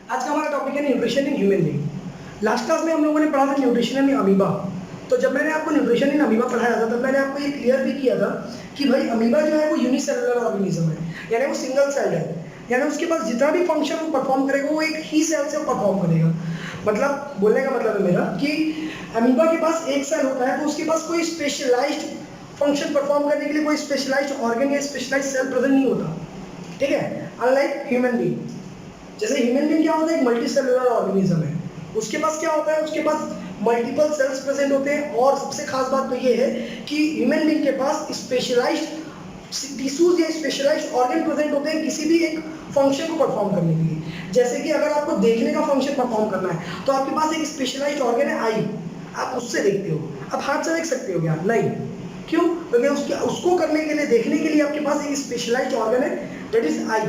आज का हमारा टॉपिक है nutrition in human being. Last class में हम लोगों ने पढ़ा था न्यूट्रिशन इन अमीबा। तो जब मैंने आपको न्यूट्रिशन इन अमीबा पढ़ाया था तब मैंने आपको ये क्लियर भी किया था कि भाई अमीबा जो है वो यूनिसेलुलर ऑर्गेनिज्म है, यानी वो सिंगल सेल्ड है, यानी उसके पास जितना भी फंक्शन वो परफॉर्म करेगा वो एक ही सेल से परफॉर्म करेगा। मतलब बोलने का मतलब है मेरा कि अमीबा के पास एक सेल होता है तो उसके पास कोई स्पेशलाइज्ड फंक्शन परफॉर्म करने के लिए कोई स्पेशलाइज्ड ऑर्गन या स्पेशलाइज्ड सेल प्रेजेंट नहीं होता, ठीक है, अनलाइक ह्यूमन बीइंग। जैसे ह्यूमन बीइंग क्या होता है, एक मल्टी सेलुलर ऑर्गेनिज्म है, उसके पास क्या होता है, उसके पास मल्टीपल सेल्स प्रेजेंट होते हैं। और सबसे खास बात तो ये है कि ह्यूमन बीइंग के पास स्पेशलाइज्ड टिश्यूज या स्पेशलाइज्ड ऑर्गन प्रेजेंट होते हैं किसी भी एक फंक्शन को परफॉर्म करने के लिए। जैसे कि अगर आपको देखने का फंक्शन परफॉर्म करना है तो आपके पास एक स्पेशलाइज्ड ऑर्गन है आई, आप उससे देखते हो। आप हाथ से देख सकते हो क्या? नहीं। क्यों? क्योंकि उसको करने के लिए, देखने के लिए आपके पास एक स्पेशलाइज्ड ऑर्गन है, दैट इज आई,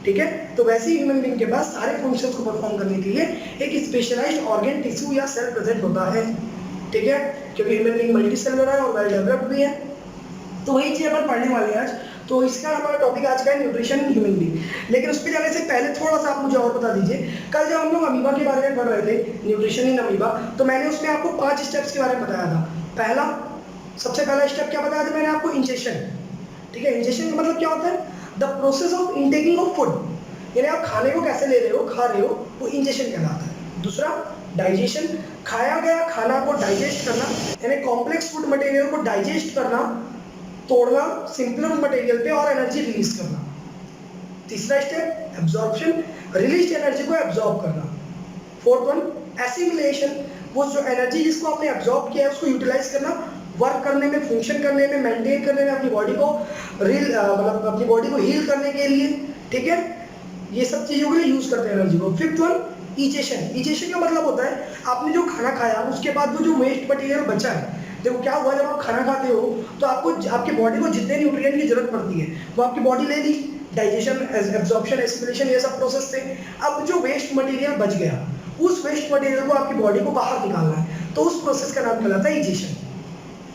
ठीक है। तो वैसे ही ह्यूमन बीइंग के पास सारे फंक्शंस को परफॉर्म करने के लिए एक स्पेशलाइज्ड ऑर्गन, टिश्यू या सेल प्रेजेंट होता है, ठीक है, क्योंकि ह्यूमन बीइंग मल्टी सेलुलर है और वेल डेवलप्ड भी है। तो वही चीज अपन पढ़ने वाले हैं आज। तो इसका हमारा टॉपिक आज का है न्यूट्रिशन इन ह्यूमन बीइंग। लेकिन उस पर जाने से पहले थोड़ा सा आप मुझे और बता दीजिए, कल जब हम लोग अमीबा के बारे में पढ़ रहे थे, न्यूट्रिशन इन अमीबा, तो मैंने उसमें आपको 5 स्टेप्स के बारे में बताया था। पहला, सबसे पहला स्टेप क्या बताया था मैंने आपको? इंजेशन, ठीक है। इंजेशन का मतलब क्या होता है? The process of intaking of food, यानी आप खाने को कैसे ले रहे हो, खा रहे हो, वो इंजेशन कहलाता है। दूसरा, डाइजेशन, खाया गया खाना को डाइजेस्ट करना, यानी कॉम्प्लेक्स फूड मटेरियल को डाइजेस्ट करना, तोड़ना सिंपलर मटेरियल पे और एनर्जी रिलीज करना। तीसरा स्टेप, एब्जॉर्प्शन, रिलीज एनर्जी को एब्जॉर्ब करना। फोर्थ वन, एसिमिलेशन, वो जो एनर्जी जिसको आपने एब्जॉर्ब किया है उसको यूटिलाइज करना, वर्क करने में, फंक्शन करने में, मेंटेन करने में, अपनी बॉडी को मतलब अपनी बॉडी को हील करने के लिए, ठीक है, ये सब चीजों के लिए यूज करते हैं एनर्जी को। Fifth one, egestion. इजेशन का मतलब होता है आपने जो खाना खाया उसके बाद वो जो वेस्ट मटेरियल बचा है। देखो क्या हुआ, जब आप खाना खाते हो तो आपको, आपकी बॉडी को जितने न्यूट्रिएंट की जरूरत पड़ती है वो आपकी बॉडी ले ली, डाइजेशन, एब्जॉर्प्शन, एसिमिलेशन, ये सब प्रोसेस थे। अब जो वेस्ट मटेरियल बच गया, उस वेस्ट मटेरियल को आपकी बॉडी को बाहर निकालना है, तो उस प्रोसेस का नाम कहलाता है इजेशन,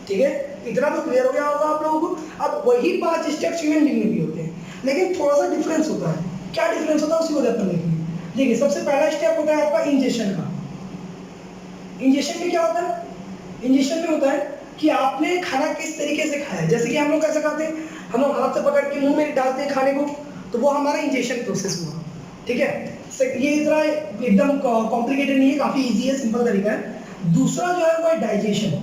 ठीक है। इतना तो क्लियर हो गया होगा आप लोगों को। अब वही 5 स्टेप्स ह्यूमन बीइंग में भी होते हैं, लेकिन थोड़ा सा डिफरेंस होता है। क्या डिफरेंस होता है उसी को देखने के लिए देखिए, सबसे पहला स्टेप होता है आपका इंजेशन का। इंजेशन में क्या होता है? इंजेशन में होता है कि आपने खाना किस तरीके से खाया है। जैसे कि हम लोग कैसे खाते हैं, हम लोग हाथ से पकड़ के मुंह में डालते हैं खाने को, तो वो हमारा इंजेशन प्रोसेस हुआ, ठीक है। ये इतना एकदम कॉम्प्लिकेटेड नहीं है, काफी इजी है, सिंपल तरीका है। दूसरा जो है वो है डाइजेशन।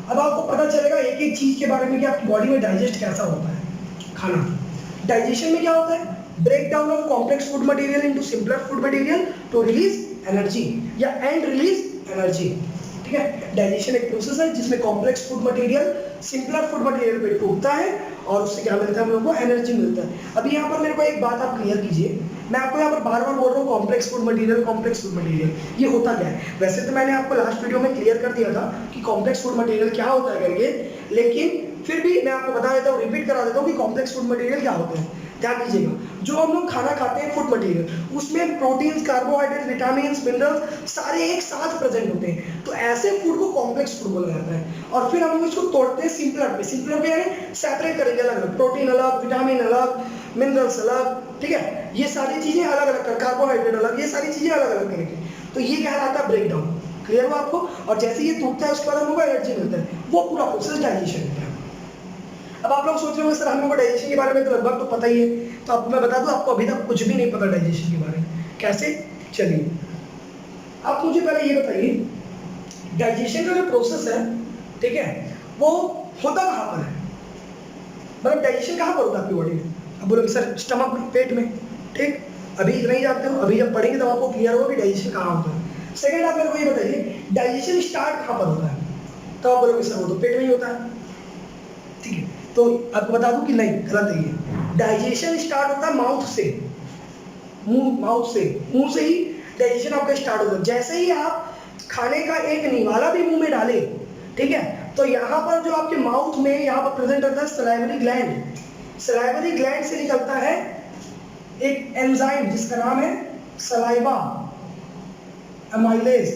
अब आपको पता चलेगा एक एक चीज के बारे में कि आपकी बॉडी में डाइजेस्ट कैसा होता है खाना। डाइजेशन में क्या होता है? Break down of complex food material into simpler food material to release energy या एंड रिलीज एनर्जी, ठीक है। डाइजेशन एक प्रोसेस है जिसमें complex food material simpler food material पे टूटता है और उससे क्या मिलता है हम लोग को? एनर्जी मिलता है। अभी यहाँ पर मेरे को एक बात आप क्लियर कीजिए, मैं आपको यहाँ पर बार बार बोल रहा हूँ complex food material, complex food material, ये होता क्या है? वैसे तो मैंने आपको लास्ट वीडियो में क्लियर कर दिया था कि कॉम्प्लेक्स फूड मटेरियल क्या होता है करके, लेकिन फिर भी मैं आपको बता देता हूँ, रिपीट करा देता हूँ कि कॉम्प्लेक्स फूड मटेरियल क्या होते हैं। ध्यान दीजिएगा, जो हम लोग खाना खाते हैं फूड मटेरियल, उसमें प्रोटीन्स, कार्बोहाइड्रेट, विटामिन्स, मिनरल्स सारे एक साथ प्रेजेंट होते हैं, तो ऐसे फूड को कॉम्प्लेक्स फूड बोला जाता है। और फिर हम लोग इसको तोड़ते हैं सिंपलर पे। सिंपलर पे यानी सेपरेट करेंगे, अलग अलग, प्रोटीन अलग, विटामिन अलग, मिनरल्स अलग, ठीक है, ये सारी चीजें अलग अलग कर, कार्बोहाइड्रेट अलग, ये सारी चीजें अलग अलग करेंगे, तो ये कहलाता है ब्रेक डाउन। क्लियर हुआ आपको? और जैसे ये टूटता है उसके बाद हम लोग को एनर्जी मिलता है, वो पूरा प्रोसेस डाइजेशन है। अब आप लोग सोच रहे होंगे सर हम लोग को डाइजेशन के बारे में तो लगभग तो पता ही है, तो आपको मैं बता दूं आपको अभी तक कुछ भी नहीं पता डाइजेशन के बारे में। कैसे? चलिए आप मुझे पहले ये बताइए, डाइजेशन का जो प्रोसेस है, ठीक है, वो होता कहाँ पर है? मतलब डाइजेशन कहाँ पर होता है आपकी बॉडी में? अब बोलोगे सर स्टमक में, पेट में, ठीक। अभी नहीं जानते हो, अभी जब पढ़ेंगे तब आपको क्लियर होगा कि डाइजेशन कहाँ होता है। सेकंड आप मेरे को ये बताइए, डाइजेशन स्टार्ट कहाँ पर होता है? तो आप बोलोगे सर वो तो पेट में ही होता है, ठीक है। तो आपको बता दूं कि नहीं, गलत है ये। डाइजेशन स्टार्ट होता है माउथ से, माउथ से, मुंह से ही डाइजेशन आपका स्टार्ट होता है। जैसे ही आप खाने का एक निवाला भी मुंह में डाले, ठीक है, तो यहाँ पर जो आपके माउथ में यहाँ पर प्रेजेंट रहता है सलाइवरी ग्लैंड। सलाइवरी ग्लैंड से निकलता है एक एंजाइम जिसका नाम है सलाइवा एमाइलेज,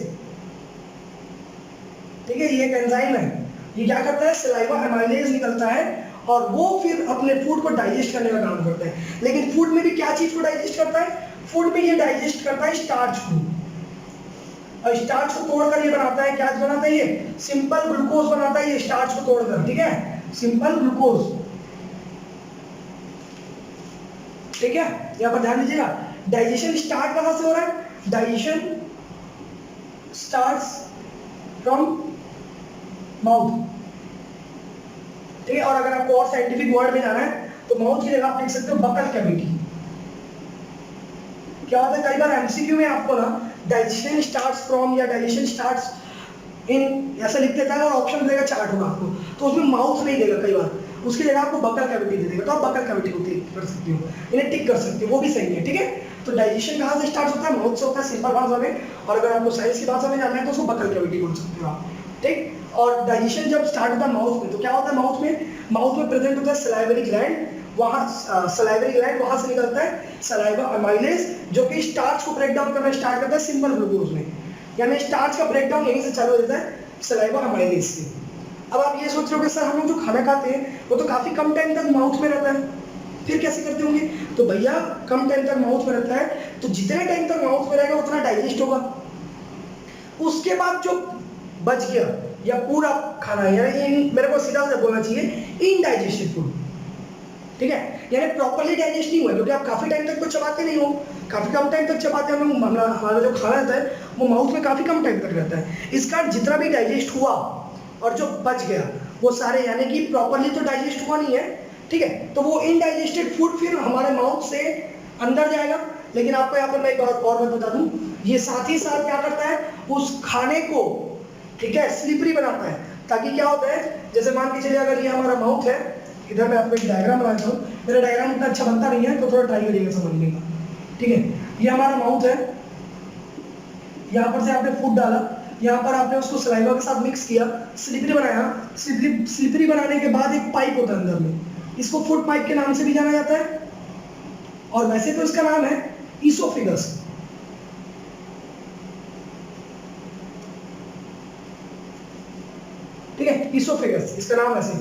ठीक है, ये एक एंजाइम है। ये क्या करता है? सलाइवा एमाइलेज निकलता है और वो फिर अपने फूड को डाइजेस्ट करने का काम करता है। लेकिन फूड में भी क्या चीज को डाइजेस्ट करता है? फूड में ये डाइजेस्ट करता है स्टार्च को, और स्टार्च को तोड़कर ये बनाता है, क्या बनाता है ये सिंपल ग्लूकोज बनाता है, ये स्टार्च को तोड़कर, ठीक है, सिंपल ग्लूकोज, ठीक है। यहां पर ध्यान दीजिएगा, डाइजेशन स्टार्ट कहां से हो रहा है, डाइजेशन स्टार्ट्स फ्रॉम माउथ, ठीक है। और अगर आपको और साइंटिफिक वर्ड में जाना है तो माउथ की जगह आप लिख सकते हो बकल कैविटी। क्या होता है कई बार एमसीक्यू में आपको ना डाइजेशन स्टार्ट्स फ्रॉम या डाइजेशन स्टार्ट्स इन ऐसा लिख देता है और ऑप्शन देगा चार्ट होगा आपको, तो उसमें माउथ नहीं देगा कई बार, उसकी जगह आपको बकल कैविटी दे देगा, तो आप बकल कैविटी को टिक कर सकते हो, इन्हें टिक कर सकते हो, वो भी सही है, ठीक है। तो डाइजेशन कहाँ से स्टार्ट होता है, माउथ से होता है सिंपल भाषा में, और अगर आपको साइंस की भाषा में जानना है तो उसको बकल कैविटी बोल सकते हो आप, ठीक। और डाइजेशन जब स्टार्ट होता है माउथ में, तो क्या होता है माउथ में प्रेजेंट होता है सलाइवरी ग्लैंड, वहां सलाइवरी ग्लैंड, वहां से निकलता है सलाइवा अमाइलेज, जो कि स्टार्च को ब्रेक डाउन करना स्टार्ट करता है सिंपल ग्लूकोज में, यानी स्टार्च का ब्रेक डाउन यहीं से चालू हो जाता है सलाइवा अमाइलेज से। अब आप ये सोच रहे हो कि सर हम लोग जो खाना खाते हैं वो तो काफी कम टाइम तक माउथ में रहता है, फिर कैसे करते होंगे, तो भैया कम टाइम तक माउथ में रहता है, तो जितने टाइम तक माउथ में रहेगा उतना डाइजेस्ट होगा, उसके बाद जो बच गया या पूरा खाना, यानी मेरे को सीधा से बोलना चाहिए इनडाइजेस्टेड फूड, ठीक है, यानी प्रॉपर्ली डाइजेस्ट नहीं हुआ, क्योंकि आप काफी टाइम तक तो चबाते नहीं हो, काफी कम टाइम तक चबाते हैं, हमारा जो खाना रहता है वो माउथ में काफी कम टाइम तक रहता है, इस कारण जितना भी डाइजेस्ट हुआ और जो बच गया वो सारे, यानी कि प्रॉपर्ली तो डाइजेस्ट हुआ नहीं है, ठीक है, तो वो इनडाइजेस्टेड फूड फिर हमारे माउथ से अंदर जाएगा। लेकिन आपको यहाँ पर मैं एक बात और बता दूं, ये साथ ही साथ क्या करता है उस खाने को, ठीक है, स्लिपरी बनाता है, ताकि क्या होता है, जैसे मान के चलिए अगर ये हमारा माउथ है, इधर मैं आपको एक डायग्राम बनाता हूँ, मेरा डायग्राम इतना अच्छा बनता नहीं है तो थोड़ा ट्राई करिएगा समझने का, ठीक है। ये हमारा माउथ है, यहाँ पर से आपने फूड डाला, यहाँ पर आपने उसको सलाइवा के साथ मिक्स किया, स्लिपरी बनाया, स्लिपरी बनाने के बाद एक पाइप होता है अंदर में, इसको फूड पाइप के नाम से भी जाना जाता है, और वैसे तो इसका नाम है ईसोफेगस, ठीक है, ईसोफेगस इसका नाम ऐसे,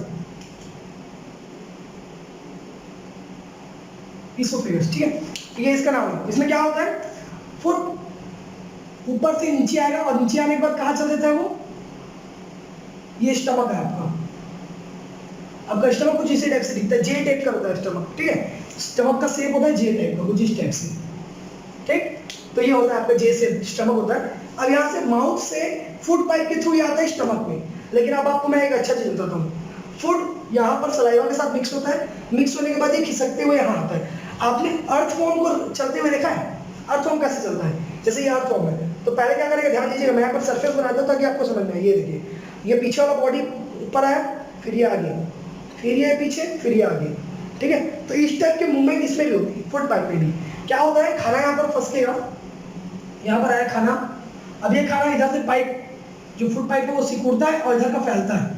ईसोफेगस, ठीक है, ये इसका नाम है। इसमें क्या होता है, फूड ऊपर से नीचे आएगा और नीचे आने के बाद कहाँ चल देता है वो, ये स्टमक है आपका स्टमक कुछ इसी टाइप से दिखता है, जे टाइप का होता है स्टमक, ठीक है, स्टमक का शेप होता है जे टाइप का, कुछ इस टाइप से, ठीक, तो ये होता है आपका जे से स्टमक होता है। अब यहाँ से माउथ से फूड पाइप के थ्रू आता है स्टमक में, लेकिन अब आपको मैं एक अच्छा चीज बताता हूँ, फूड यहाँ पर सलाइवा के साथ मिक्स होता है, मिक्स होने के बाद ये खिसकते हुए यहाँ आता है। आपने अर्थ फॉर्म को चलते हुए देखा है, अर्थ फॉर्म कैसे चलता है, जैसे ये अर्थ फॉर्म है, तो पहले क्या करेंगे, ध्यान दीजिएगा, मैं यहाँ पर सरफेस बनाता हूँ ताकि आपको समझ में आए। ये देखिए, ये पीछे वाला बॉडी ऊपर आया, फिर ये आगे, फिर ये पीछे, फिर ये आगे, ठीक है, तो इस टाइप के मूवमेंट इसमें भी होती है, फूड पाइप में भी। क्या होता है, खाना यहाँ पर फंसेगा, यहाँ पर आया खाना, अब ये खाना इधर से पाइप, जो फूड पाइप है वो सिकुड़ता है और इधर का फैलता है,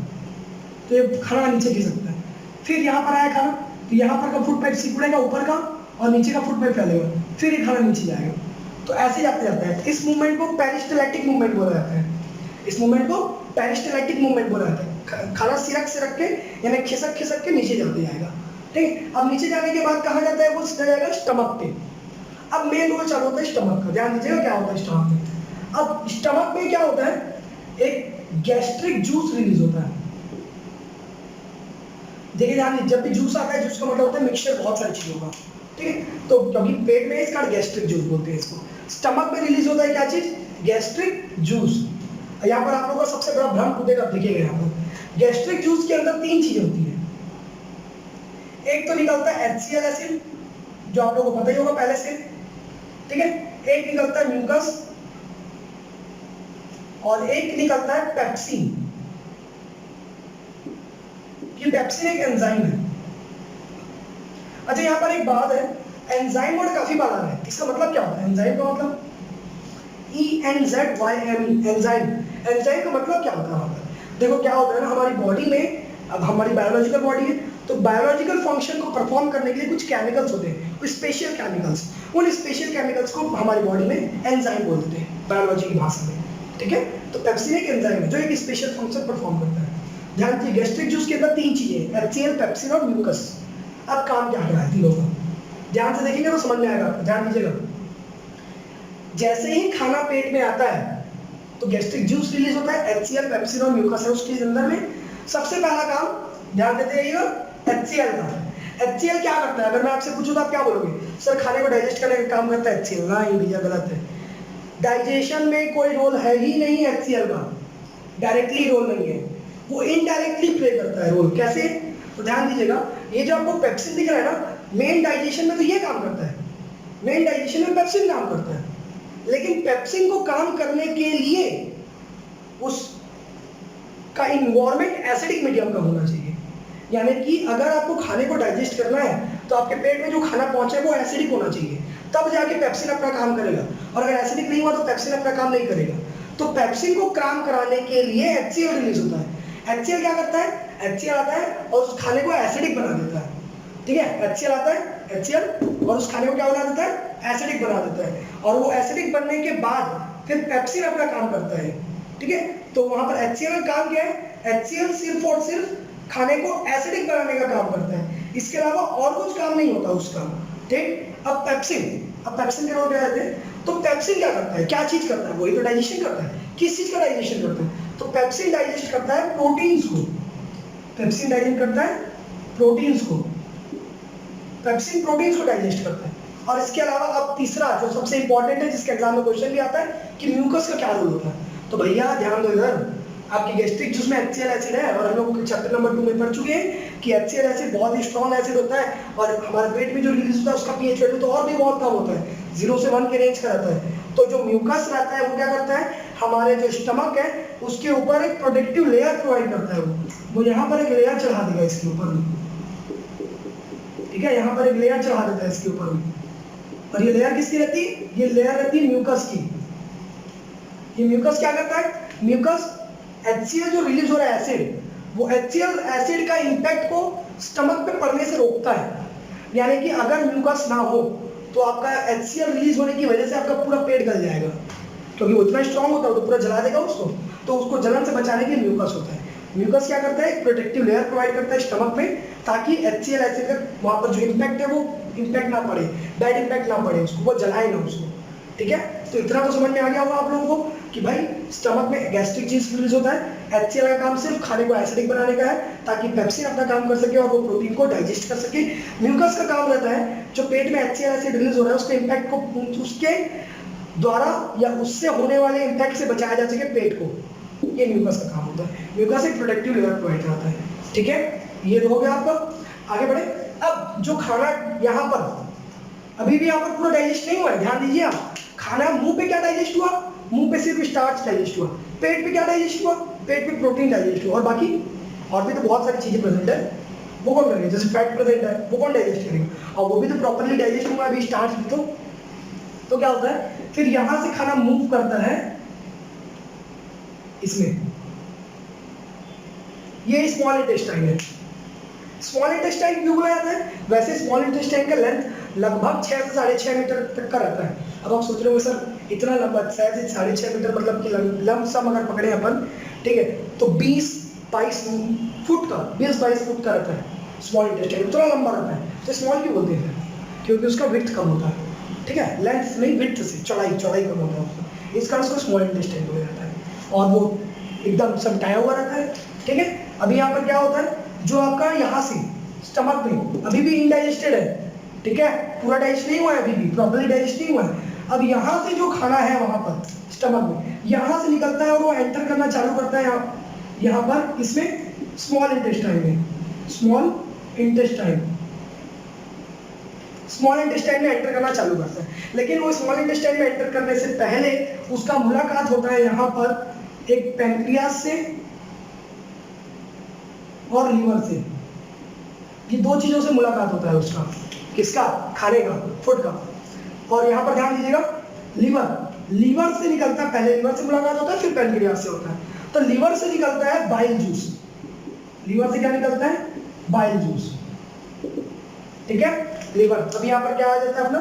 तो ये खाना नीचे खिसकता है, फिर यहाँ पर आया खाना, तो यहाँ पर का फूड पाइप सिकुड़ेगा ऊपर का और नीचे का फूड पाइप फैलेगा, फिर ये खाना नीचे जाएगा, तो ऐसे जाते जाता है। इस मूवमेंट को पेरिस्टैलेटिक मूवमेंट बोला जाता है, इस मूवमेंट को पेरिस्टैलेटिक मूवमेंट बोला जाता है। खाना सिरक के यानी खिसक के नीचे जाते जाएगा, ठीक। अब नीचे जाने के बाद कहाँ जाता है, वो सीधा जाएगा स्टमक पे। अब मेन रोल चालू होता है स्टमक का, ध्यान दीजिएगा क्या होता है स्टमक में। अब स्टमक में क्या होता है, एक गैस्ट्रिक जूस रिलीज होता है, देखिए ध्यान, जब भी जूस आता है, जूस का मतलब होता है मिक्सचर बहुत सारी चीजों का, ठीक है, तो क्योंकि पेट में इसका गैस्ट्रिक जूस बोलते हैं इसको, स्टमक में रिलीज होता है क्या चीज, गैस्ट्रिक जूस। यहाँ पर आप लोगों का सबसे बड़ा भ्रम खुदेगा, देखिएगा यहाँ पर गैस्ट्रिक जूस के अंदर तीन चीजें होती है, एक तो निकलता है HCl एसिड, जो आप लोगों को पता ही होगा पहले से, ठीक है, एक निकलता है म्यूकस और एक निकलता है पेप्सिन। ये पेप्सिन एक एंजाइम है। अच्छा यहाँ पर एक बात है, एंजाइम वर्ड काफी बार आ रहा है, इसका मतलब क्या होता है, एंजाइम का मतलब ENZYME, एंजाइम। एंजाइम का मतलब क्या होता है, देखो क्या होता है ना, हमारी बॉडी में, अब हमारी बायोलॉजिकल बॉडी है, तो बायोलॉजिकल फंक्शन को परफॉर्म करने के लिए कुछ केमिकल्स होते हैं, कुछ स्पेशल केमिकल्स, उन स्पेशल केमिकल्स को हमारी बॉडी में एंजाइम बोलते हैं बायोलॉजी की भाषा में, ठीक है। तो पेप्सिन एक एंजाइम है जो एक स्पेशल फंक्शन परफॉर्म करता है। ध्यान दीजिए, गैस्ट्रिक जूस के अंदर तीन चीजें, HCl, पेप्सिन और म्यूकस। अब काम क्या कर रहा है तीनों का, ध्यान से देखेंगे तो समझ में आएगा, ध्यान दीजिएगा। जैसे ही खाना पेट में आता है तो गैस्ट्रिक जूस रिलीज होता है, HCl, पेप्सिन और म्यूकस है उसके अंदर में। सबसे पहला काम ध्यान देते रहिएगा HCl का। HCl क्या करता है, अगर मैं आपसे पूछूं तो आप क्या बोलोगे, सर खाने को डाइजेस्ट करने का काम करता है HCl। नहीं भैया, गलत है। डाइजेशन में कोई रोल है ही नहीं HCl का, डायरेक्टली रोल नहीं है, वो इनडायरेक्टली प्ले करता है रोल। कैसे, तो ध्यान दीजिएगा, ये जो आपको पेप्सिन दिख रहा है ना, मेन डाइजेशन में तो ये काम करता है, मेन डाइजेशन में पेप्सिन काम करता है। लेकिन पेप्सिन को काम करने के लिए उसका इन्वायरमेंट एसिडिक मीडियम का होना चाहिए। यानी कि अगर आपको खाने को डाइजेस्ट करना है तो आपके पेट में जो खाना पहुंचे वो एसिडिक होना चाहिए, तब जाके पेप्सिन अपना काम करेगा। और अगर एसिडिक नहीं हुआ तो पेप्सिन अपना काम नहीं करेगा। तो पेप्सिन को काम कराने के लिए HCl रिलीज होता है। HCl क्या करता है, HCl आता है और उस खाने को एसिडिक बना देता है। ठीक है, HCl आता है, HCl और उस खाने को क्या बना देता है, एसिडिक बना देता है। और वो एसिडिक बनने के बाद फिर पेप्सिन अपना काम करता है। ठीक है, तो वहां पर HCl का काम क्या है, HCl सिर्फ और सिर्फ खाने को एसिडिक बनाने का काम करता है, इसके अलावा और कुछ काम नहीं होता उसका। ठीक, अब पेप्सिन के रोल क्या रहते हैं, तो पेप्सिन क्या करता है, क्या चीज करता है, वही तो डाइजेशन करता है। किस चीज का डाइजेशन करता है, तो पेप्सिन डाइजेस्ट करता है प्रोटीन्स को। पेप्सिन डाइजेस्ट करता है प्रोटीन्स को, पेप्सिन प्रोटीन्स को डाइजेस्ट करता है। और इसके अलावा अब तीसरा जो सबसे इंपॉर्टेंट है, जिसके एग्जाम में क्वेश्चन भी आता है कि म्यूकस का क्या रोल होता है। तो भैया ध्यान दो इधर, आपकी गैस्ट्रिक जूस में HCl एसिड है और हम लोग चैप्टर नंबर 2 में पढ़ चुके हैं कि HCl एसिड बहुत ही स्ट्रॉन्ग एसिड होता है और हमारे पेट में जो रिलीज होता है उसका pH वैल्यू तो और भी बहुत कम होता है, 0 से 1 के रेंज का रहता है। तो जो म्यूकस रहता है वो क्या करता है, हमारे जो स्टमक है उसके ऊपर एक प्रोटेक्टिव लेयर प्रोवाइड करता है। वो यहाँ पर एक लेयर चढ़ा देगा इसके ऊपर में। ठीक है, यहाँ पर एक लेयर चढ़ा देता है इसके ऊपर में। और ये लेयर किसकी रहती है, ये लेयर रहती है म्यूकस की। ये म्यूकस क्या करता है, म्यूकस HCl जो रिलीज हो रहा है एसिड, वो HCl एसिड का इंपैक्ट को स्टमक पे पड़ने से रोकता है। यानी कि अगर म्यूकस ना हो तो आपका HCl रिलीज होने की वजह से आपका पूरा पेट गल जाएगा, क्योंकि वो इतना स्ट्रांग होता है, तो पूरा जला देगा उसको। तो उसको जलन से बचाने के लिए म्यूकस होता है। म्यूकस क्या करता है, एक प्रोटेक्टिव लेयर प्रोवाइड करता है स्टमक में, ताकि HCl एसिड का वहां पर जो इम्पैक्ट है वो इम्पैक्ट ना पड़े, बैड इम्पैक्ट ना पड़े उसको, वो जलाए ना उसको। ठीक है, तो इतना तो समझ में आ गया होगा आप लोगों को कि भाई स्टमक में गैस्ट्रिक चीज रिलीज होता है, HCl का काम सिर्फ खाने को एसिडिक बनाने का है ताकि पेप्सिन अपना काम कर सके और वो प्रोटीन को डाइजेस्ट कर सके। म्यूकस का काम रहता है जो पेट में HCl एसिड रिलीज हो रहा है उसके इम्पैक्ट को, उसके द्वारा या उससे होने वाले इम्पैक्ट से बचाया जा सके पेट को, ये म्यूकस का काम होता है। म्यूकस एक प्रोटेक्टिव लेयर प्रोवाइड करता है। ठीक है, ये तो हो गया आपका। आगे बढ़े, अब जो खाना यहाँ पर अभी भी यहाँ पर पूरा डाइजेस्ट नहीं हुआ है, ध्यान दीजिए आप। खाना मुंह पे क्या डाइजेस्ट हुआ, मुंह पे सिर्फ स्टार्च डाइजेस्ट हुआ। पेट पे क्या डाइजेस्ट हुआ, पेट पे प्रोटीन डाइजेस्ट हुआ। और बाकी और भी तो बहुत सारी चीजें प्रेजेंट है, वो कौन करेगा, जैसे फैट प्रेजेंट है वो कौन डाइजेस्ट करेगा, और वो भी तो प्रॉपर्ली डाइजेस्ट हुआ अभी स्टार्च भी तो क्या होता है, फिर यहां से खाना मूव करता है इसमें, ये स्मॉल इंटेस्टाइन है। स्मॉल इंटेस्टाइन क्यों बोला जाता है, वैसे स्मॉल इंटेस्टाइन का लेंथ लगभग 6 से 6.5 मीटर तक का रहता है। अब आप सोच रहे हो सर इतना लंबा 6 से 6.5 मीटर, मतलब कि लमसम अगर पकड़े अपन, ठीक है, तो 20-22 फुट का 20-22 फुट का रहता है स्मॉल इंटेस्टाइन, इतना लंबा रहता है। तो स्मॉल क्यों बोलते हैं, क्योंकि उसका विड्थ कम होता है। ठीक है, लेंथ नहीं विड्थ से, चौड़ाई कम होता है उसका, इस कारण उसको स्मॉल इंटेस्टाइन बोला जाता है। और वो एकदम समटाया हुआ रहता है। ठीक है, अभी यहाँ पर क्या होता है, जो आपका यहाँ से स्टमक में अभी भी इनडाइजेस्टेड है, ठीक है, पूरा डाइजेस्ट नहीं हुआ है, अभी भी प्रॉपर्ली डाइजेस्ट नहीं हुआ है। अब यहाँ से जो खाना है वहां पर स्टमक में, यहाँ से निकलता है और वो एंटर करना चालू करता है यहाँ पर इसमें स्मॉल इंटेस्टाइन में, स्मॉल इंटेस्टाइन में एंटर करना चालू करता है। लेकिन वो स्मॉल इंटेस्टाइन में एंटर करने से पहले उसका मुलाकात होता है यहाँ पर एक पैंक्रियास से और लीवर से। ये दो चीजों से मुलाकात होता है उसका, किसका, खाने का, फूड का। और यहाँ पर ध्यान दीजिएगा, लीवर से निकलता है, पहले लीवर से मुलाकात होता है फिर पैंक्रियास से होता है। तो लीवर से निकलता है बाइल जूस, लीवर से क्या निकलता है, बाइल जूस। ठीक है, लीवर। अब यहाँ पर क्या आ जाता है अपना,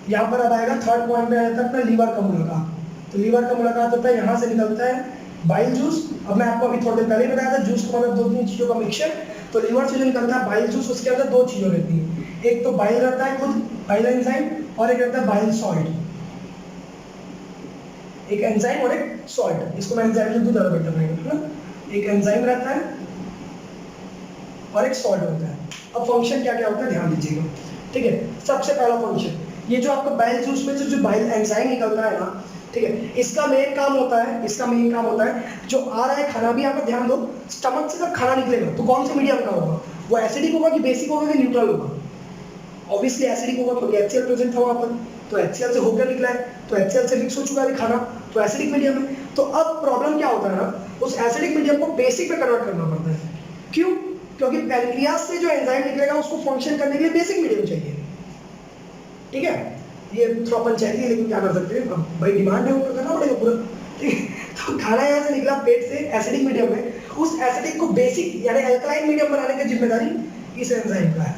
यहाँ पर अब आएगा थर्ड पॉइंट में आ जाता है अपना लीवर का मुलाकात। तो लीवर का मुलाकात होता है, यहाँ से निकलता है बाइल जूस। अब मैं आपको अभी थोड़ी देर पहले बताया था, जूस को मतलब 2-3 चीजों का मिक्सचर। तो लीवर से जो निकलता है बाइल जूस, उसके अंदर 2 चीजें रहती है, एक तो बाइल रहता है खुद, बाइल एंजाइम, और एक रहता है बाइल सॉल्ट। एक एंजाइम और एक सॉल्ट, इसको मैं एंजाइम लिख दूं ज़्यादा बेटर रहेगा, है ना। एक एंजाइम रहता है और एक सॉल्ट होता है। अब फंक्शन क्या क्या होता है ध्यान दीजिएगा, ठीक है। सबसे पहला फंक्शन, ये जो आपका बाइल जूस में जो बाइल एंजाइम निकलता है ना, ठीक है, इसका मेन काम होता है, जो आ रहा है खाना भी, आप ध्यान दो, स्टमक से जब खाना निकलेगा तो कौन से मीडियम का होगा, वो एसिडिक होगा कि बेसिक होगा कि न्यूट्रल होगा। ऑब्वियसली एसिडिक होगा क्योंकि HCl प्रेजेंट था वहाँ पर, तो HCl से होकर निकला है, तो HCl से मिक्स हो चुका है खाना, तो एसिडिक मीडियम है। तो अब प्रॉब्लम क्या होता है ना, उस एसिडिक मीडियम को बेसिक में कन्वर्ट करना पड़ता है। क्यों? क्योंकि पैनक्रियाज से जो एंजाइम निकलेगा उसको फंक्शन करने के लिए बेसिक मीडियम चाहिए, ठीक है। ये थोड़ा पंचायती है लेकिन क्या कर सकते हैं, भाई डिमांड है ऊपर करना पड़ेगा पूरा, ठीक है। तो खाना यहाँ से निकला पेट से एसिडिक मीडियम में, उस एसिडिक को बेसिक यानी अल्कलाइन मीडियम बनाने की जिम्मेदारी इस एंजाइम का है,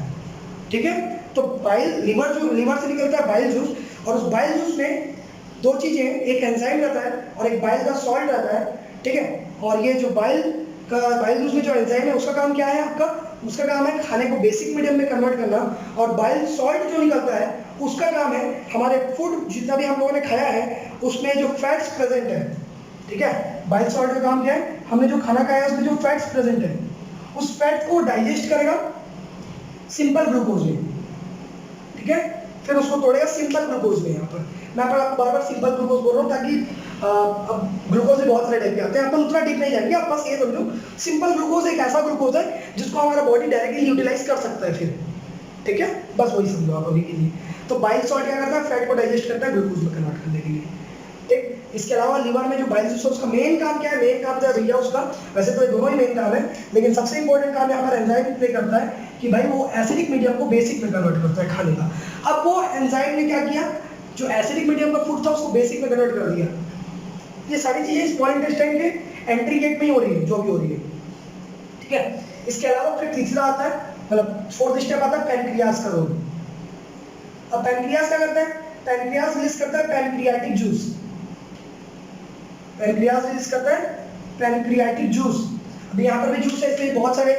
ठीक है। तो बाइल लीवर से निकलता है बाइल जूस, और उस बाइल जूस में दो चीजें, एक एंजाइम रहता है और एक बाइल का सॉल्ट रहता है, ठीक है। और ये जो बाइल जूस में जो एंजाइम है उसका काम क्या है आपका, उसका काम है खाने को बेसिक मीडियम में कन्वर्ट करना, और बाइल सॉल्ट जो निकलता है उसका काम है हमारे फूड जितना भी हम लोगों ने खाया है उसमें जो फैट्स प्रेजेंट है, ठीक है। बाइल सॉल्ट का काम क्या है, हमने जो खाना खाया है उसमें जो फैट्स प्रेजेंट है उस फैट को डाइजेस्ट करेगा सिंपल ग्लूकोज में, ठीक है। फिर उसको तोड़ेगा सिंपल ग्लूकोज में। यहाँ पर मैं आपको बार बार सिंपल ग्लूकोज बोल रहा हूँ ताकि अब ग्लूकोज में बहुत सारे टाइप के आते हैं, अपन उतना डीप नहीं जाएंगे, आप बस ये समझो सिंपल ग्लूकोज एक ऐसा ग्लूकोज है जिसको हमारा बॉडी डायरेक्टली यूटिलाइज कर सकता है फिर, ठीक है। बस वही समझो आप अभी के लिए। तो बाइल सॉल्ट क्या करता है, फैट को डाइजेस्ट करता है ग्लूकोज में कन्वर्ट करने के लिए, ठीक। इसके अलावा लीवर में जो बाइल जूस है उसका मेन काम क्या है, मेन काम है भैया उसका, वैसे तो ये दोनों ही मेन काम है, लेकिन सबसे इंपॉर्टेंट काम यहाँ पर एंजाइम प्ले करता है कि भाई वो एसिडिक मीडियम को बेसिक में कन्वर्ट करता है खाने का। अब वो एंजाइम ने क्या किया, जो एसिडिक मीडियम का फूड था उसको बेसिक में कन्वर्ट कर दिया। ये सारी चीजें स्मॉल इंटेस्टाइन के एंट्री गेट में ही हो रही है, जो भी हो रही है, ठीक है। इसके अलावा फिर तीसरा आता है, मतलब फोर्थ स्टेप आता है पैनक्रियाज का रोल। अब पैनक्रियाज क्या करता है, पैनक्रियाज रिलीज करता है पैनक्रियाटिक जूस, पैनक्रियाज रिलीज करता है पैनक्रियाटिक जूस। अभी यहाँ पर भी जूस है इसलिए बहुत सारे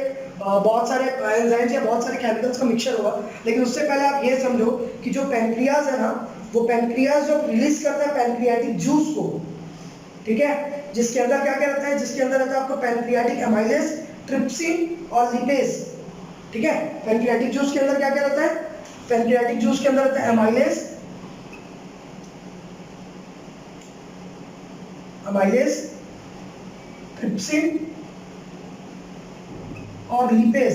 एंजाइम्स या बहुत सारे केमिकल्स का मिक्सचर होगा, लेकिन उससे पहले आप ये समझो कि जो पैनक्रियाज है ना, वो पैनक्रियाज जो रिलीज करता है पैनक्रियाटिक जूस को, ठीक है, जिसके अंदर क्या क्या रहता है, जिसके अंदर रहता है आपको पैनक्रियाटिक एमाइलेज, ट्रिप्सिन और लिपेज, ठीक है। पैनक्रियाटिक जूस के अंदर क्या क्या रहता है, पैनक्रियाटिक जूस के अंदर रहता है एमाइलेज, ट्रिप्सिन और लिपेज,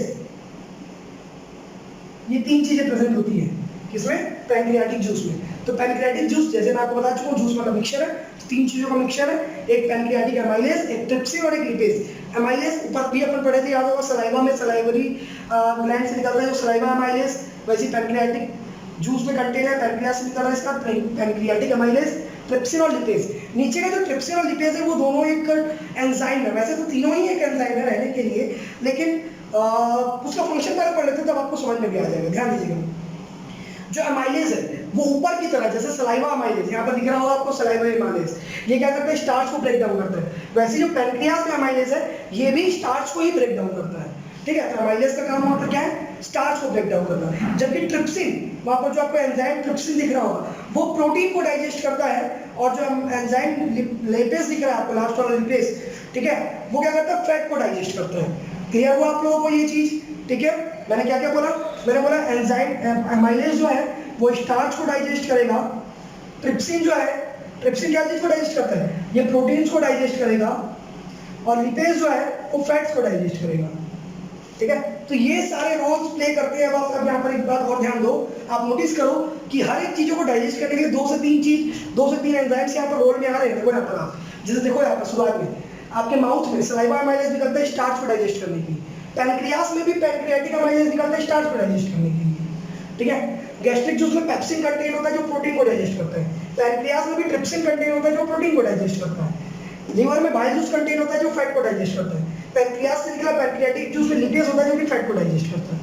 ये तीन चीजें प्रेजेंट होती है किसमें, पैनक्रियाटिक जूस में। तो पैनक्रियाटिक जूस जैसे मैं आपको बता चुका हूँ, जूस मतलब मिक्सचर है, तीन चीजों का मिक्सचर है, एक पैनक्रियाटिक एमाइलेज, एक ट्रिप्सिन और एक लिपेज। एमाइलेज ऊपर भी अपन पढ़े थे, याद होगा, सलाइवा में सलाइवरी ग्लैंड से निकल रहा है जो सलाइवा एमाइलेज, वैसे पैनक्रियाटिक जूस में कंटेन है, पैनक्रियाज से निकल रहा है इसका पैनक्रियाटिक एमाइलेज, ट्रिप्सिन और लिपेज। नीचे का जो ट्रिप्सिन और लिपेज है वो दोनों एक एंजाइम है, वैसे तो तीनों ही एक एंजाइम है रहने के लिए, लेकिन उसका फंक्शन पहले पढ़ लेते हैं तब आपको समझ में भी आ जाएगा। ध्यान दीजिएगा, जो एमाइलेज है वो ऊपर की तरह, जैसे सलाइवा एमाइलेज यहाँ पर दिख रहा होगा आपको, सलाइवा एमाइलेज, ये क्या करता है, स्टार्च को ब्रेक डाउन करता है। वैसे जो पैनक्रियाज में एमाइलेज है ये भी स्टार्च को ही ब्रेक डाउन करता है, ठीक है। तो एमाइलेज का काम वहाँ पर क्या है, स्टार्च को ब्रेक डाउन करना, जबकि ट्रिप्सिन, वहाँ पर जो आपको एंजाइम ट्रिप्सिन दिख रहा होगा वो प्रोटीन को डाइजेस्ट करता है, और जो एंजाइम लिपेज दिख रहा है आपको लास्ट वाला लिपेज, ठीक है, वो क्या करता है, फैट को डाइजेस्ट करता है। क्लियर हुआ आप लोगों को ये चीज, ठीक है। मैंने क्या क्या बोला, मैंने बोला एंजाइम एमाइलेज जो है वो स्टार्च को डाइजेस्ट करेगा, ट्रिप्सिन जो है, ट्रिप्सिन क्या चीज को डाइजेस्ट करता है, ये प्रोटीन्स को डाइजेस्ट करेगा, और लिपेज जो है वो फैट्स को डाइजेस्ट करेगा, ठीक है। तो ये सारे रोल्स प्ले करते हैं। अब यहाँ पर एक बात और ध्यान दो, आप नोटिस करो कि हर एक चीजों को डाइजेस्ट करने के लिए दो से तीन एंजाइम्स यहाँ पर रोल में आ रहे हैं। देखो यहाँ पर आप, जैसे देखो यहाँ पर शुरुआत में आपके माउथ में सलाइवा एमाइलेज निकलता है स्टार्च को डाइजेस्ट करने के लिए, पैनक्रियाज में भी पैनक्रियाटिक एमाइलेज निकलता है स्टार्च को डाइजेस्ट करने के लिए, ठीक है। गैस्ट्रिक जूस में पेप्सिन कंटेन होता है जो प्रोटीन को डाइजेस्ट करता है, पैनक्रियाज में भी ट्रिप्सिन कंटेन होता है जो प्रोटीन को डाइजेस्ट करता है, लीवर में बाइल जूस कंटेन होता है जो फैट को डाइजेस्ट करता है, पैनक्रियाज से निकला पैनक्रियाटिक जूस में लिपेज होता है जो कि फैट को डाइजेस्ट करता है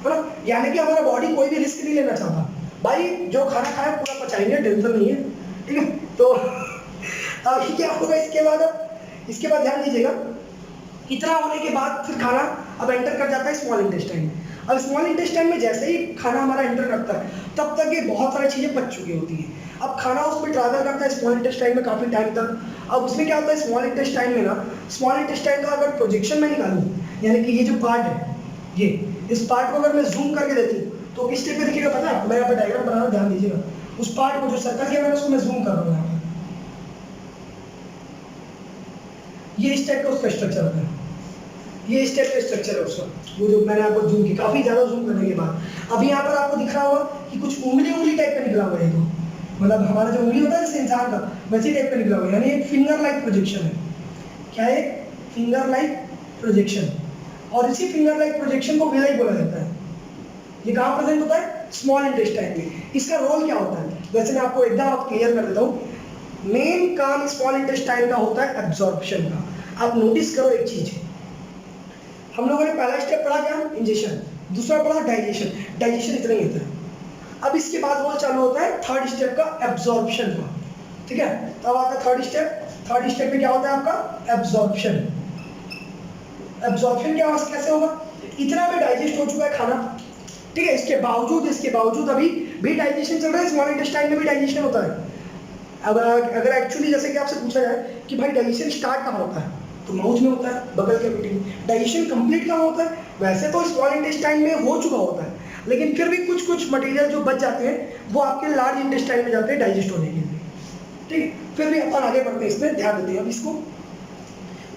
ना। यानी कि हमारा बॉडी कोई भी रिस्क नहीं लेना चाहता, भाई जो खाना खाया पूरा पचाएंगे, टेंशन नहीं है, ठीक है। तो अभी क्या होगा इसके बाद ध्यान दीजिएगा, इतना होने के बाद फिर खाना अब एंटर कर जाता है स्मॉल इंटेस्टाइन में। अब स्मॉल इंटेस्टाइन में जैसे ही खाना हमारा एंटर करता है तब तक ये बहुत सारी चीजें पच चुकी होती हैं। अब खाना उसमें ट्रैवल करता है स्मॉल इंटेस्टाइन में काफ़ी टाइम तक। अब उसमें क्या होता है स्मॉल इंटेस्टाइन में ना, स्मॉल इंटेस्टाइन का अगर प्रोजेक्शन में निकालूँ, यानी कि ये जो पार्ट है, ये इस पार्ट को अगर मैं जूम करके देती हूँ तो किस टाइप पे दिखेगा पता है? मैं यहाँ पर डायग्राम बना रहा हूँ, ध्यान दीजिएगा। उस पार्ट को जो सर्कल किया मैंने उसको मैं जूम कर रहा हूँ यहाँ पर, ये इस टाइप का उसका स्ट्रक्चर होता है, ये इस टाइप का स्ट्रक्चर है उसका, वो जो मैंने आपको जूम किया काफ़ी ज़्यादा जूम करने के बाद। अभी यहाँ पर आपको दिख रहा होगा कि कुछ उंगली टाइप का निकला हुआ है, तो मतलब हमारा जो उंगली होता है जैसे इंसान का, वैसे टाइप का निकला हुआ है, यानी एक फिंगर लाइक प्रोजेक्शन है। क्या है? Finger like projection. और इसी फिंगर लाइक प्रोजेक्शन को विलाई बोला जाता है। ये कहाँ प्रेजेंट होता है? स्मॉल इंटेस्टाइन में। इसका रोल क्या होता है? वैसे मैं आपको एकदम आप क्लियर कर देता हूँ। मेन काम स्मॉल इंटेस्टाइन का होता है एब्जॉर्प्शन का। आप नोटिस करो एक चीज, हम लोगों ने पहला स्टेप पढ़ा क्या? इंजेशन। दूसरा पढ़ा डाइजेशन। डाइजेशन इतना ही होता है। अब इसके बाद वो चालू होता है थर्ड स्टेप का, एब्जॉर्प्शन का। ठीक है, तो अब आता है थर्ड स्टेप। थर्ड स्टेप में क्या होता है आपका? एब्जॉर्प्शन। एब्जॉर्प्शन क्या कैसे होगा? इतना में डाइजेस्ट हो चुका है खाना, ठीक है, इसके बावजूद अभी भी डाइजेशन चल रहा है, स्मॉल इंटेस्टाइन में भी डाइजेशन होता है। अब अगर एक्चुअली जैसे कि आपसे पूछा जाए कि भाई डाइजेशन स्टार्ट कहाँ होता है, तो माउथ में होता है, बगल कैविटी में। डाइजेशन कंप्लीट कहाँ होता है? वैसे तो स्मॉल इंटेस्टाइन में हो चुका होता है, लेकिन फिर भी कुछ मटेरियल जो बच जाते हैं वो आपके लार्ज इंटेस्टाइन में जाते हैं डाइजेस्ट होने के लिए। ठीक है, फिर भी अपन आगे बढ़ते हैं, इसमें ध्यान देते हैं अब इसको।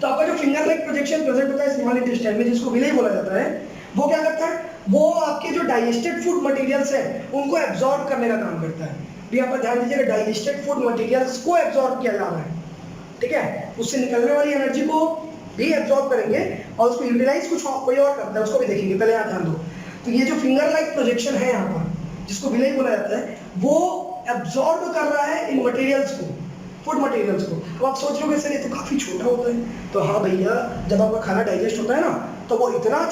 तो आपका जो फिंगर लाइक प्रोजेक्शन प्रेजेंट होता है स्मॉल इंटेस्टाइन में, जिसको विलेय बोला जाता है, वो क्या करता है? वो आपके जो डाइजेस्टेड फूड मटेरियल्स हैं उनको एब्जॉर्ब करने का काम करता है। भी यहाँ पर ध्यान दीजिएगा, डाइजेस्टेड फूड मटेरियल्स को एब्जॉर्ब किया जा रहा है। ठीक है, उससे निकलने वाली एनर्जी को भी एब्जॉर्ब करेंगे और उसको यूटिलाइज कुछ कोई और करता है, उसको भी देखेंगे। पहले यहाँ ध्यान दो, तो ये जो फिंगर लाइक प्रोजेक्शन है यहाँ पर, जिसको विलेय बोला जाता है, वो एब्जॉर्ब कर रहा है इन मटेरियल्स को, फूड मटेरियल्स को। अब आप सोच रहे हो सर ये तो काफी छोटा होता है, तो हाँ भैया, जब आपका खाना डाइजेस्ट होता है ना, तो वो इतना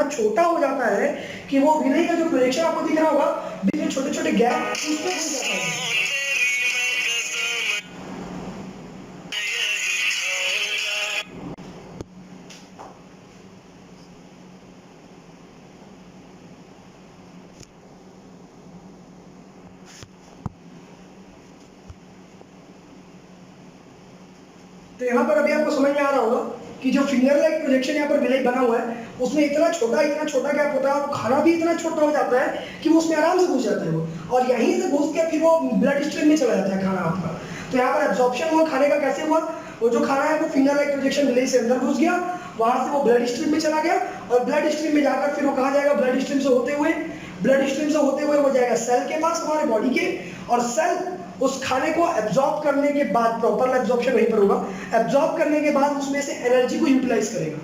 छोटा हो जाता है कि वो विलेय का जो प्रोजेक्शन आपको दिख रहा होगा, बीच में छोटे छोटे गैप उसमें हो जाता है। तो यहाँ पर अभी आपको समझ में आ रहा होगा कि जो फिंगर लाइक प्रोजेक्शन यहाँ पर विलेय बना हुआ है, उसमें इतना छोटा गैप होता है, खाना भी इतना छोटा हो जाता है कि वो उसमें आराम से घुस जाता है वो, और यहीं से घुस के फिर वो ब्लड स्ट्रीम में चला जाता है खाना आपका। तो यहाँ पर एब्जॉर्प्शन हुआ खाने का, कैसे हुआ? वो जो खाना है वो फिंगर लाइक प्रोजेक्शन विलेय से अंदर घुस गया, वहां से वो ब्लड स्ट्रीम में चला गया, और ब्लड स्ट्रीम में जाकर फिर वो कहाँ जाएगा? ब्लड स्ट्रीम से होते हुए वो जाएगा सेल के पास, हमारे बॉडी के, और सेल उस खाने को एब्जॉर्ब करने के बाद, प्रॉपर एब्जॉर्प्शन वहीं पर होगा, एब्जॉर्ब करने के बाद उसमें से एनर्जी को यूटिलाइज करेगा,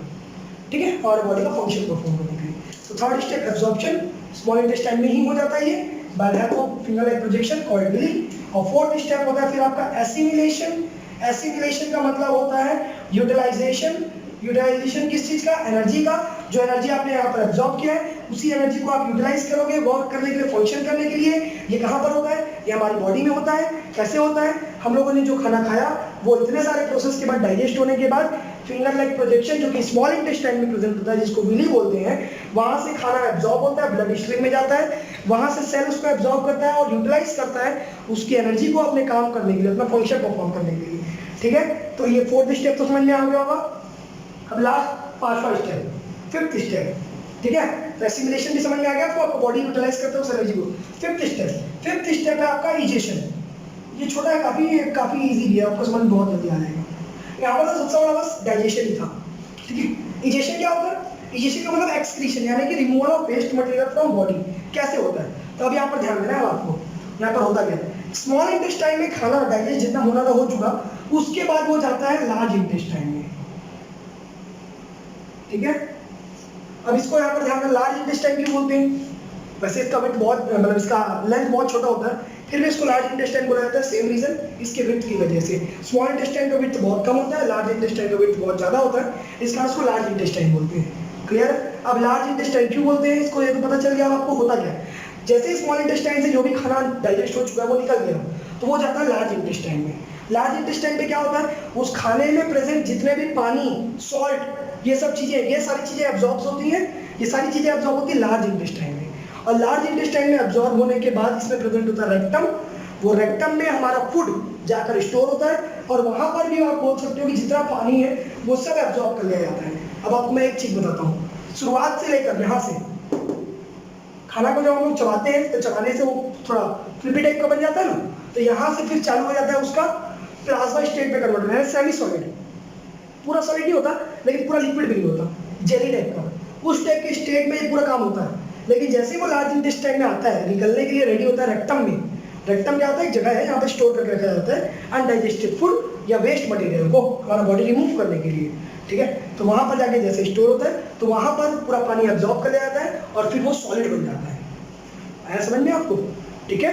ठीक है, और बॉडी का फंक्शन परफॉर्म करने के लिए। तो third step absorption small intestine में ही हो जाता है, ये by the help of finger like projection called villi. और फोर्थ स्टेप होता है फिर आपका एसिमिलेशन। एसिमिलेशन का मतलब होता है यूटिलाइजेशन। यूटिलाइजेशन किस चीज का? एनर्जी का। जो एनर्जी आपने यहाँ पर एब्जॉर्ब किया है, उसी एनर्जी को आप यूटिलाइज करोगे वर्क करने के लिए, फंक्शन करने के लिए। ये कहाँ पर होता है? ये हमारी बॉडी में होता है। कैसे होता है? हम लोगों ने जो खाना खाया वो इतने सारे प्रोसेस के बाद, डाइजेस्ट होने के बाद, फिंगर लाइक प्रोजेक्शन जो कि स्मॉल इंटेस्टाइन में प्रेजेंट होता है, जिसको विलेय बोलते हैं, वहां से खाना एब्जॉर्ब होता है, ब्लड स्ट्रीम में जाता है, वहां से सेल उसको एब्जॉर्ब करता है और यूटिलाइज करता है उसकी एनर्जी को अपने काम करने के लिए, अपना फंक्शन परफॉर्म करने के लिए। ठीक है, तो ये फोर्थ स्टेप तो समझ में आ गया होगा। अब लास्ट पांचवा स्टेप, फिफ्थ स्टेप। ठीक है, तो एसिमिलेशन भी समझ में आ गया आपको, आपको बॉडी यूटिलाइज करता है उस एनर्जी को। फिफ्थ स्टेप है आपका इजेशन। ये छोटा है, काफी इजी भी है, आपको समझ में बहुत जल्दी आ जाएगा। यहाँ पर सबसे बड़ा बस डाइजेशन ही था। ठीक है, इजेशन क्या होता है? इजेशन का मतलब एक्सक्रीशन, यानी कि removal of waste material from body. कैसे होता है? तो अब यहाँ पर ध्यान देना है आपको। यहाँ पर होता क्या है? स्मॉल इंटेस्टाइन में खाना डाइजेस्ट जितना होना था हो चुका, उसके बाद वो जाता है लार्ज इंटेस्टाइन में। ठीक है, अब इसको यहाँ पर ध्यान देना, लार्ज इंटेस्टाइन क्यों बोलते हैं? वैसे इसका वेट बहुत, मतलब इसका लेंथ बहुत छोटा होता है, फिर भी इसको लार्ज इंटेस्टाइन बोला जाता है। सेम रीजन, इसके विड्थ की वजह से। स्मॉल इंटेस्टाइन का विड्थ बहुत कम होता है, लार्ज इंटेस्टाइन का विड्थ बहुत ज्यादा होता है, इस कारण इसको लार्ज इंटेस्टाइन बोलते हैं। क्लियर? अब लार्ज इंटेस्टाइन क्यों बोलते हैं इसको, ये तो पता चल गया आपको होता क्या है। जैसे स्मॉल इंटेस्टाइन से जो भी खाना डाइजेस्ट हो चुका है वो निकल गया, तो वो जाता है लार्ज इंटेस्टाइन में। लार्ज इंटेस्टाइन में क्या होता है? उस खाने में प्रेजेंट जितने भी पानी, सॉल्ट, ये सब चीजें, ये सारी चीजें एब्जॉर्ब होती हैं, ये सारी चीजें एब्जॉर्ब होती है लार्ज इंटेस्टाइन में। और लार्ज इंटेस्टाइन में एब्जॉर्ब होने के बाद इसमें प्रेजेंट होता है रेक्टम। वो रेक्टम में हमारा फूड जाकर स्टोर होता है और वहाँ पर भी आप बोल सकते हो कि जितना पानी है वो सब एब्जॉर्ब कर लिया जाता है। अब आपको मैं एक चीज़ बताता हूँ, शुरुआत से लेकर यहाँ से खाना को जब हम लोग चबाते हैं तो चबाने से वो थोड़ा फ्लिपी टाइप का बन जाता है ना, तो यहाँ से फिर चालू हो जाता है उसका प्लाज्मा स्टेट में कन्वर्ट होना है, सेमी सॉलिड, पूरा सॉलिड नहीं होता लेकिन पूरा लिक्विड भी नहीं होता, जेली टाइप का, उस टाइप के स्टेट में ये पूरा काम होता है। लेकिन जैसे ही वो लार्ज इंटेस्टाइन में आता है, निकलने के लिए रेडी होता है रेक्टम में। रेक्टम क्या होता है, एक जगह है जहाँ पे स्टोर करके रखा जाता है अनडाइजेस्टेड फूड या वेस्ट मटेरियल को हमारा बॉडी रिमूव करने के लिए, ठीक है। तो वहाँ पर जाके जैसे स्टोर होता है तो वहाँ पर पूरा पानी एब्जॉर्ब कर लिया जाता है और फिर वो सॉलिड बन जाता है। आया समझ में आपको, ठीक है।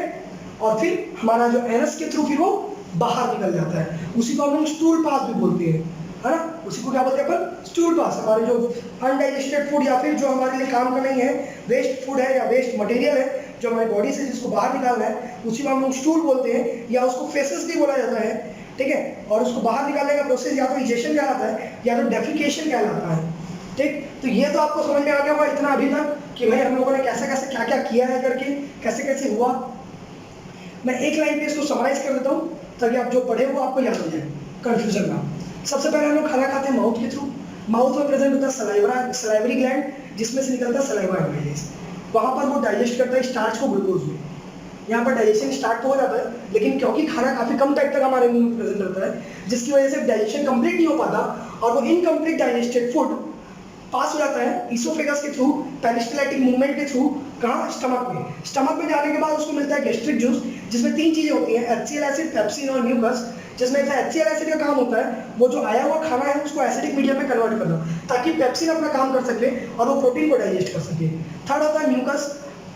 और फिर हमारा जो एनस के थ्रू फिर वो बाहर निकल जाता है, उसी को हम लोग स्टूल पास भी बोलते हैं, है ना। उसी को क्या बोलते हैं अपन, स्टूल पास। हमारे जो अनडाइजेस्टेड फूड या फिर जो हमारे लिए काम का नहीं है, वेस्ट फूड है या वेस्ट मटेरियल है जो हमारी बॉडी से जिसको बाहर निकालना है, उसी को हम लोग स्टूल बोलते हैं या उसको फेसेस भी बोला जाता है, ठीक है। और उसको बाहर निकालने का प्रोसेस या तो इजेशन कहलाता है या तो डेफिकेशन कहलाता है, ठीक। तो ये तो आपको समझ में आ गया होगा इतना अभी तक कि भाई हम लोगों ने कैसे कैसे क्या क्या किया है करके, कैसे कैसे हुआ। मैं एक लाइन पे इसको समराइज कर देता हूँ ताकि आप जो पढ़े वो आपको याद हो जाए, कंफ्यूजन ना। सबसे पहले हम लोग खाना खाते हैं माउथ के थ्रू। माउथ में प्रेजेंट होता है सलाइवरी ग्लैंड, जिसमें से निकलता है सलाइवा एमाइलेज। वहाँ पर वो डाइजेस्ट करता है स्टार्च को ग्लूकोज में। यहाँ पर डाइजेशन स्टार्ट तो हो जाता है, लेकिन क्योंकि खाना काफ़ी कम टाइम तक हमारे मुंह में प्रेजेंट रहता है, जिसकी वजह से डाइजेशन कंप्लीट नहीं हो पाता और वो इनकम्प्लीट डाइजेस्टेड फूड पास हो जाता है इसोफेगस के थ्रू, पेरिस्टलाइटिक मूवमेंट के थ्रू, कहाँ, स्टमक में। स्टमक में जाने के बाद उसको मिलता है गैस्ट्रिक जूस, जिसमें 3 चीज़ें होती हैं, HCl एसिड, पेप्सिन और म्यूकस। जिसमें HCl एसिड का काम होता है वो जो आया हुआ खाना है उसको एसिडिक मीडियम में कन्वर्ट करना, ताकि पेप्सिन अपना काम कर सके और वो प्रोटीन को डाइजेस्ट कर सके। थर्ड होता है म्यूकस,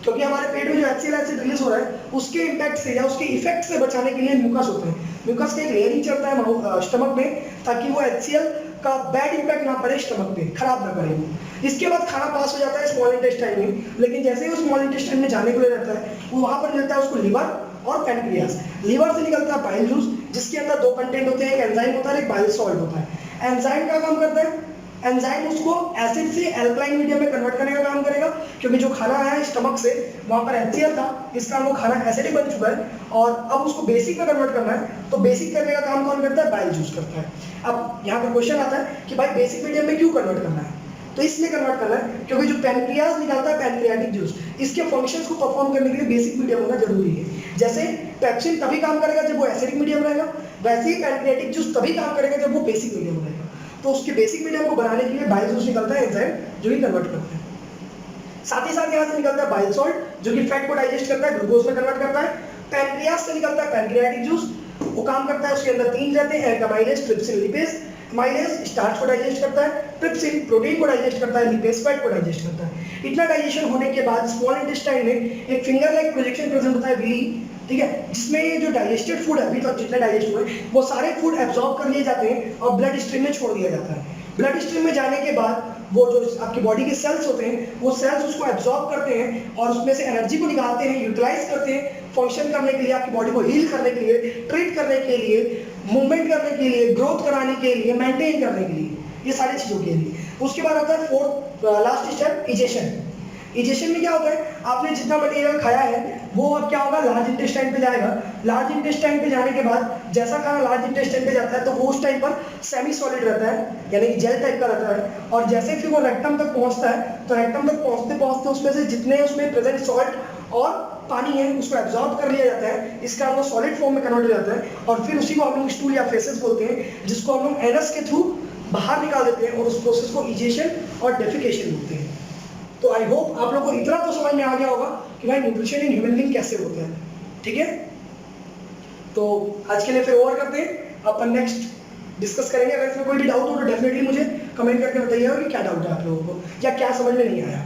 क्योंकि हमारे पेट में जो HCl एसिड रिलीज हो रहा है उसके इम्पैक्ट से या उसके इफेक्ट से बचाने के लिए म्यूकस होते हैं। म्यूकस का एक लेयरिंग चलता है स्टमक में, ताकि वो HCl का बैड इम्पैक्ट ना पड़े स्टमक पे, खराब ना करे वो। इसके बाद खाना पास हो जाता है स्मॉल इंटेस्टाइन में, लेकिन जैसे ही वो स्मॉल इंटेस्टाइन में जाने के लिए रहता है वो वहाँ पर मिलता है उसको लिवर और पैनक्रियास। लिवर से निकलता है बाइल जूस, जिसके अंदर 2 कंटेंट होते हैं, एक एंजाइम होता है, एक बाइल सॉल्ट होता है। एंजाइम का काम करता है, एंजाइम उसको एसिड से एल्कलाइन मीडियम में कन्वर्ट करने का काम करेगा, क्योंकि जो खाना आया स्टमक से वहाँ पर HCl था, इसका वो खाना एसिडिक बन चुका है और अब उसको बेसिक में कन्वर्ट करना है, तो बेसिक करने का काम कौन करता है, बाइल जूस करता है। अब यहाँ पर क्वेश्चन आता है कि भाई बेसिक मीडियम में क्यों कन्वर्ट करना है, तो इसलिए कन्वर्ट करना है क्योंकि जो पैनक्रियाज निकालता है पैनक्रियाटिक जूस, इसके फंक्शंस को परफॉर्म करने के लिए बेसिक मीडियम होना जरूरी है। जैसे पेप्सिन तभी काम करेगा जब वो एसिडिक मीडियम रहेगा, वैसे ही पैनक्रियाटिक जूस तभी काम करेगा जब वो बेसिक मीडियम रहेगा। तो उसके बेसिक मीडियम को बनाने के लिए बाइल जूस निकलता है एंजाइम, जो ही कन्वर्ट करता है। साथ ही साथ यहाँ से निकलता है बाइल सॉल्ट, जो कि फैट को डाइजेस्ट करता है, ग्लूकोज में कन्वर्ट करता है। पैनक्रियाज से निकलता है पैनक्रियाटिक जूस, वो काम करता है, उसके अंदर 3 रहते हैं, amylase, trypsin, lipase. Amylase starch को डाइजेस्ट करता है, ट्रिप्सिन प्रोटीन को डाइजेस्ट करता है, लिपेज फैट को डाइजेस्ट करता है। इतना डाइजेशन होने के बाद स्मॉल इंटेस्टाइन में एक फिंगर लाइक प्रोजेक्शन प्रेजेंट होता है, विली, ठीक है, जिसमें ये जो डाइजेस्टेड फूड है अभी तक जितने डाइजेस्ट हुए वो सारे फूड एब्जॉर्ब कर लिए जाते हैं और ब्लड स्ट्रीम में छोड़ दिया जाता है। ब्लड स्ट्रीम में जाने के बाद वो जो आपकी बॉडी के सेल्स होते हैं वो सेल्स उसको एब्जॉर्ब करते हैं और उसमें से एनर्जी को निकालते हैं, यूटिलाइज करते हैं फंक्शन करने के लिए, आपकी बॉडी को हील करने के लिए, ट्रीट करने के लिए, मूवमेंट करने के लिए, ग्रोथ कराने के लिए, मेंटेन करने के लिए, ये सारी चीज़ों के लिए। उसके बाद आता है 4th last step, egestion. Egestion में क्या होता है, आपने जितना मटेरियल खाया है वो अब क्या होगा, लार्ज इंटेस्टाइन पे जाएगा। लार्ज इंटेस्टाइन पे जाने के बाद जैसा खाना लार्ज इंटेस्टाइन पे जाता है तो वो उस टाइम पर सेमी सॉलिड रहता है, यानी जेल टाइप का रहता है। और जैसे फिर वो रेक्टम तक पहुंचता है तो रेक्टम तक पहुंचते पहुंचते उसमें से जितने उसमें प्रेजेंट सॉल्ट और पानी है उसको एब्जॉर्ब कर लिया जाता है, इसका वो सॉलिड फॉर्म में कन्वर्ट हो जाता है और फिर उसी को हम लोग स्टूल या फेसेस बोलते हैं, जिसको हम लोग एनस के थ्रू बाहर निकाल देते हैं और उस प्रोसेस को इजेशन और डेफिकेशन बोलते हैं। तो आई होप आप लोग को इतना तो समझ में आ गया होगा कि भाई न्यूट्रिशन इन ह्यूमन बीइंग कैसे होता है, ठीक है। तो आज के लिए फिर ओवर करते हैं, अपन नेक्स्ट डिस्कस करेंगे। अगर इसमें कोई भी डाउट हो तो डेफिनेटली मुझे कमेंट करके बताइएगा कि क्या डाउट है आप लोगों को या क्या समझ में नहीं आया।